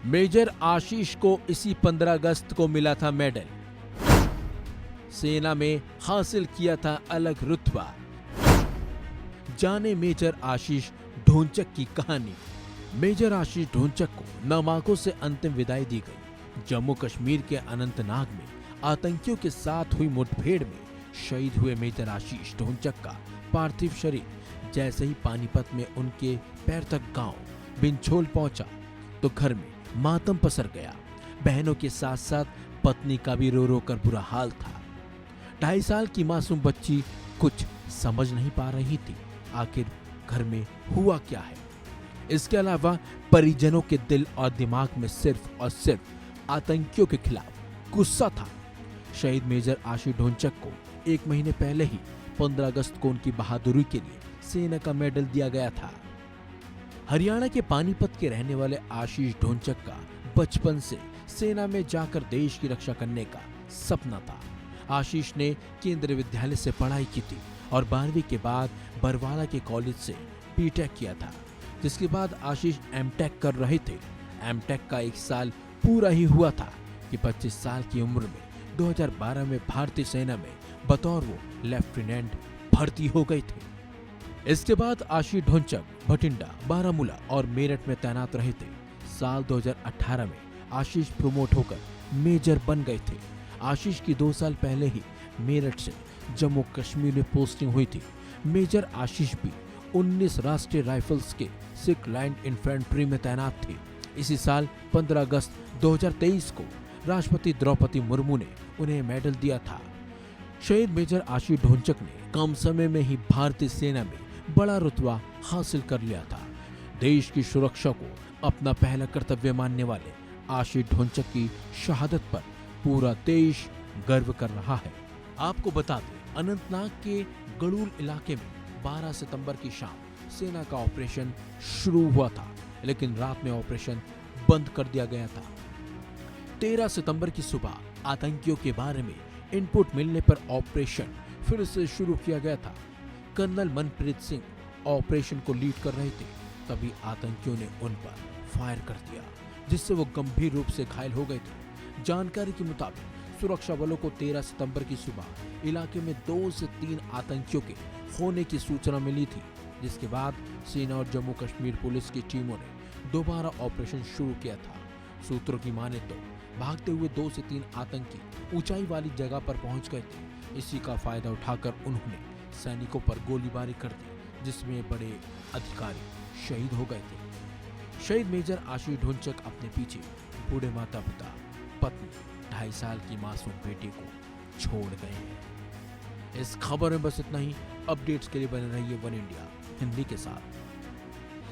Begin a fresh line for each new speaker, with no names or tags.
Major आशीष को इसी 15 अगस्त को मिला था मेडल। सेना में हासिल किया था अलग रुतबा। जाने मेजर आशीष ढोंचक की कहानी। मेजर आशीष ढोंचक को नामांकों से अंतिम विदाई दी गई। जम्मू कश्मीर के अनंतनाग में आतंकियों के साथ हुई मुठभेड़ में शहीद हुए मेजर आशीष ढोंचक का पार्थिव शरीर जैसे ही पानीपत में उनके पैर तक गांव बिंछोल पहुंचा तो घर में मातम पसर गया। बहनों के साथ साथ पत्नी का भी रो रो कर बुरा हाल था। 2.5 साल की मासूम बच्ची कुछ समझ नहीं पा रही थी आखिर घर में हुआ क्या है। इसके अलावा परिजनों के दिल और दिमाग में सिर्फ और सिर्फ आतंकियों के खिलाफ गुस्सा था। शहीद मेजर आशीष ढोंचक को 1 महीने पहले ही 15 अगस्त को उनकी बहादुरी के लिए सेना का मेडल दिया गया था। हरियाणा के पानीपत के रहने वाले आशीष ढोंचक का बचपन से सेना में जाकर देश की रक्षा करने का सपना था। आशीष ने केंद्रीय विद्यालय से पढ़ाई की थी और 12वीं के बाद बरवाला के कॉलेज से बीटेक किया था, जिसके बाद आशीष एमटेक कर रहे थे। एमटेक का 1 साल पूरा ही हुआ था कि 25 साल की उम्र में 2012 में भारतीय सेना में बतौर वो लेफ्टिनेंट भर्ती हो गए थे। इसके बाद आशीष ढोंचक भटिंडा, बारामूला और मेरठ में तैनात रहे थे। साल 2018 में आशीष प्रमोट होकर मेजर बन गए थे। आशीष की 2 साल पहले ही मेरठ से जम्मू कश्मीर में पोस्टिंग हुई थी। मेजर आशीष भी 19 राष्ट्रीय राइफल्स के 6 लाइन इन्फेंट्री में तैनात थे। इसी साल 15 अगस्त 2023 को राष्ट्रपति द्रौपदी मुर्मू ने उन्हें मेडल दिया था। शहीद मेजर आशीष ढोंचक ने कम समय में ही भारतीय सेना में बड़ा रुतबा हासिल कर लिया था। देश की सुरक्षा को अपना पहला कर्तव्य मानने वाले आशीष ढोंचक की शहादत पर पूरा देश गर्व कर रहा है। आपको बता दें, अनंतनाग के गड़ूल इलाके में 12 सितंबर की शाम सेना का ऑपरेशन शुरू हुआ था, लेकिन रात में ऑपरेशन बंद कर दिया गया था। 13 सितंबर की सुबह आतंकियों के बारे में इनपुट मिलने पर ऑपरेशन फिर से शुरू किया गया था। कर्नल मनप्रीत सिंह ऑपरेशन को लीड कर रहे थे, तभी आतंकियों ने उन पर फायर कर दिया, जिससे वो गंभीर रूप से घायल हो गए थे। जानकारी के मुताबिक सुरक्षा बलों को 13 सितंबर की सुबह इलाके में 2 से 3 आतंकियों के होने की सूचना मिली थी, जिसके बाद सेना और जम्मू कश्मीर पुलिस की टीमों ने दोबारा ऑपरेशन शुरू किया था। सूत्रों की माने तो भागते हुए 2 से 3 आतंकी ऊंचाई वाली जगह पर पहुंच गए थे। इसी का फायदा उठाकर उन्होंने सैनिकों पर गोलीबारी कर दी, जिसमें बड़े अधिकारी शहीद हो गए थे। शहीद मेजर आशीष ढोंचक अपने पीछे बूढ़े माता पिता, पत्नी, 2.5 साल की मासूम बेटी को छोड़ गए हैं। इस खबर में बस इतना ही। अपडेट्स के लिए बने रहिए वन इंडिया हिंदी के साथ।